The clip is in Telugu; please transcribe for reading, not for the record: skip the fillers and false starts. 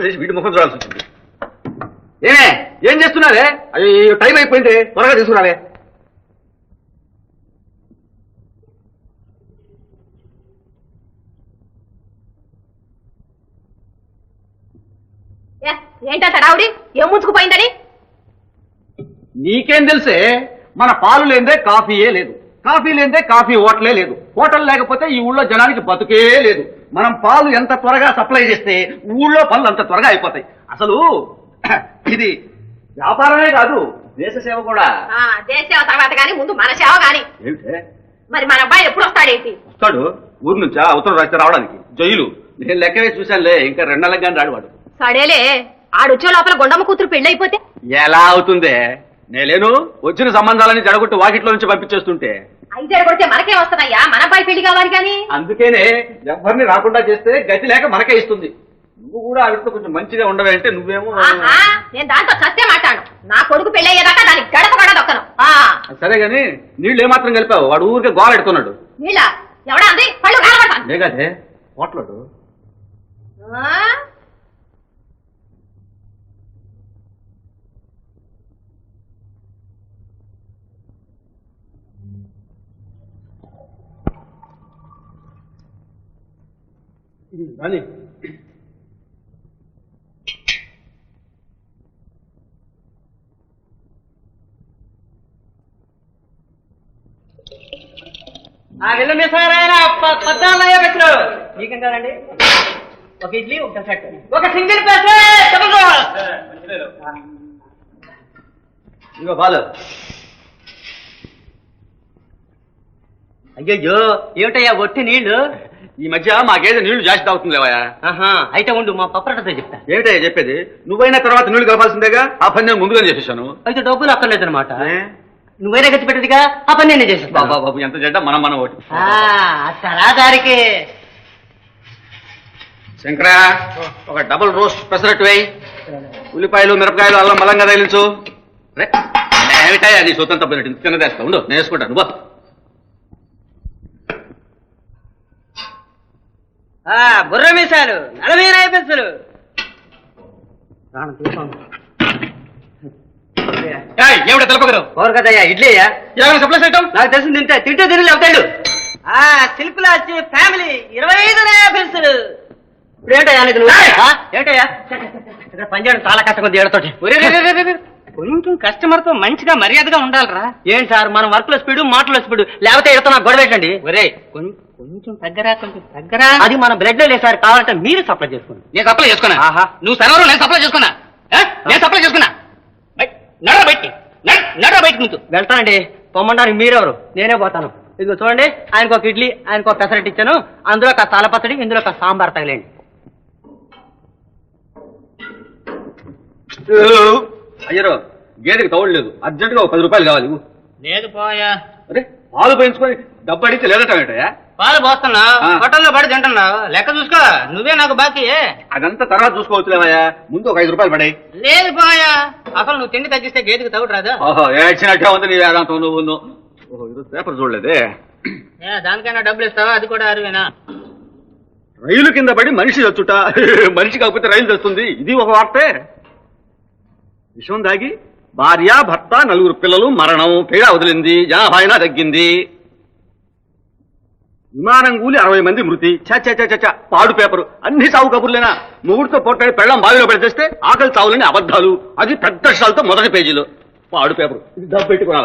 చేసి వీటి ముఖం చూడాల్సి వచ్చింది. ఏం చేస్తున్నారే? అయ్యో టైం అయిపోయింది, త్వరగా తీసుకురావే. ఏంటా తడావుడి? ఏం ముంచుకుపోయిందని నీకేం తెలిసే? మన పాలు లేదే కాఫీయే లేదు, కాఫీ లేదే కాఫీ హోటలే లేదు, హోటల్ లేకపోతే ఈ ఊళ్ళో జనానికి బతుకే లేదు. మనం పాలు ఎంత త్వరగా సప్లై చేస్తే ఊళ్ళో పనులు అంత త్వరగా అయిపోతాయి. అసలు ఇది వ్యాపారమే కాదు, దేశ సేవ కూడా. దేశ సేవ తర్వాత గానీ ముందు మన సేవ గాని. ఏమిటే? మరి మన అబ్బాయి ఎప్పుడు వస్తాడేంటి? వస్తాడు, ఊరు నుంచా ఉత్తరం రాస్తే రావడానికి. జైలు నేను లెక్కవే చూశానులే, ఇంకా 2 నెలలకు కానీ రాడు వాడు. సడేలే, ఆడొచ్చే లోపల గొండమ్మ కూతురు పెళ్ళైపోతే ఎలా అవుతుందే? నేలేను, వచ్చిన సంబంధాలని జడగొట్టు వాకిట్లో నుంచి పంపించేస్తుంటే. అయితే కొడితే మనకే వస్తున్నాయ్యా, మన అబ్బాయి పెళ్లి కావాలి కానీ. అందుకేనే ఎవరిని రాకుండా చేస్తే గతి లేక మనకే ఇస్తుంది. నువ్వు కూడా ఆవిడతో కొంచెం మంచిగా ఉండవే అంటే నువ్వేమో. నేను దాంతో చస్తే మాట్లాడు. నా కొడుకు పెళ్ళయ్యేదాకా దానికి గడప కూడా దొక్కను. సరే గాని నీళ్ళు ఏమాత్రం కలిపావు? వాడు ఊరికే గోలెడుతున్నాడు. నీళ్ళ ఎవడా అంది? పళ్ళు కాలబడతాను. లేకదే పోట్లాడు. రాని వెళ్ళి మిసారైనా 14 పెట్టరు. మీకేం కాదండి? ఒక ఇడ్లీ, ఒక సెట్, ఒక సింగిల్ ప్లేట్. ఇగో బాలు. అయ్యో ఏమిటయ్యా ఒట్టి నీళ్లు? ఈ మధ్య మాకేదో నీళ్లు జాస్తి తాగుతుంది లేవయా. అయితే ఉండు, మా పప్పరటతో చెప్తా. ఏమిటయ్యా చెప్పేది? నువ్వైనా తర్వాత నీళ్లు కలపాల్సిందేగా. ఆ పని నేను ముందుగానే చేసేసాను. అయితే డబ్బులు అక్కర్లేదనమాట. నువ్వైనా ఖర్చు పెట్టదుగా, ఆ పని నేనే చేసేస్తా. బాబా బాబు ఎంత చెడ్డ, మనం ఒకటి. సరాదారికి శంకరా, ఒక డబుల్ రోస్ట్ పెసరట్టు వేయి. ఉల్లిపాయలు, మిరపకాయలు, అల్లం బలంగా తగిలించు. ఏమిటాయా నీ సొంతం తప్ప తిన్నదేస్తా. ఉండు, నేను వేసుకుంటాను. నువ్వు బుర్ర మీసాలు 40 పైసలు. ఏమిటా తెలపగరు? ఎవరు కదయ్యా? ఇడ్లీ అయ్యా. సప్లై చేయటం నాకు తెలిసి తింటే తిని అవుతాడు. సిల్కులా వచ్చి ఫ్యామిలీ 25 పైసలు. ఇప్పుడు ఏంటయ్యా నువ్వు? ఏంటయ్యా పనిచేయడం చాలా కష్టం ఉంది ఏడతోటి. కొంచెం కస్టమర్ తో మంచిగా మర్యాదగా ఉండాలిరా. ఏంటి సార్, మనం వర్క్ లో స్పీడ్, మాటలో స్పీడ్, లేకపోతే ఎడతో నాకు గొడవ పెట్టండి. కొంచెం తగ్గరా, కొంచెం తగ్గరా. అది మన బ్లడ్ లో లేదు సార్, కావాలంటే మీరు సప్లై చేసుకోండి. నేను సప్లై చేసుకున్నా. నువ్వు సర్వర్, నేను సప్లై చేసుకున్నా. నేను సప్లై చేసుకున్నా. నడ బయట నుంచి వెళ్తానండి. పొమ్మంటారు మీరెవరు? నేనే పోతాను. ఇదిగో చూడండి, ఆయనకు ఒక ఇడ్లీ, ఆయనకు ఒక పెసరట్టు ఇచ్చాను. అందులో ఒక తాళపచ్చడి, ఇందులో ఒక సాంబార్ తగిలేండి. అయ్యారు, గేదెకి తౌడు లేదు, అర్జెంటుగా ఒక 10 రూపాయలు కావాలి. లేదు పోయా. అరే పాలు పోయించుకొని డబ్బు అడిగితే లేదటా? పాలు పోస్తున్నా, హోటల్లో పడి తింటున్నావు. లెక్క చూసుకో, నువ్వే నాకు బాకీ. అదంతా తర్వాత చూసుకోవచ్చులేవయ్యా, ముందు ఒక 5 రూపాయలు పడాయి. లేదు పోయా, అసలు నువ్వు తిండి తగ్గిస్తే గేదెకి తౌడు రాదా? ఓహో, ఏడ్చినట్టే ఉంది నీ వేదాంతం. నువ్వు ఈరోజు పేపర్ చూడలేదే. దానికైనా డబ్బులు ఇస్తావా? అది కూడా అరువేనా? రైలు కింద పడి మనిషి చచ్చుట, మనిషి కాకపోతే రైలు తెస్తుంది. ఇది ఒక వార్తే. విషయం దాగి భార్య, భర్త, 4 పిల్లలు మరణం, పీడ వదిలింది, జనాభా తగ్గింది. విమానం కూలి 60 మంది మృతి. చ పాడు పేపరు, అన్ని చావు కబుర్లేనా? మొగుడితో పోట్లాడి పెళ్ళం బావిలో పెడితేస్తే ఆకలి చావులని అబద్ధాలు. అది పెద్ద అక్షరాలతో మొదటి పేజీలో పాడు పేపరు. ఇది డబ్బు పెట్టుకోవాలి.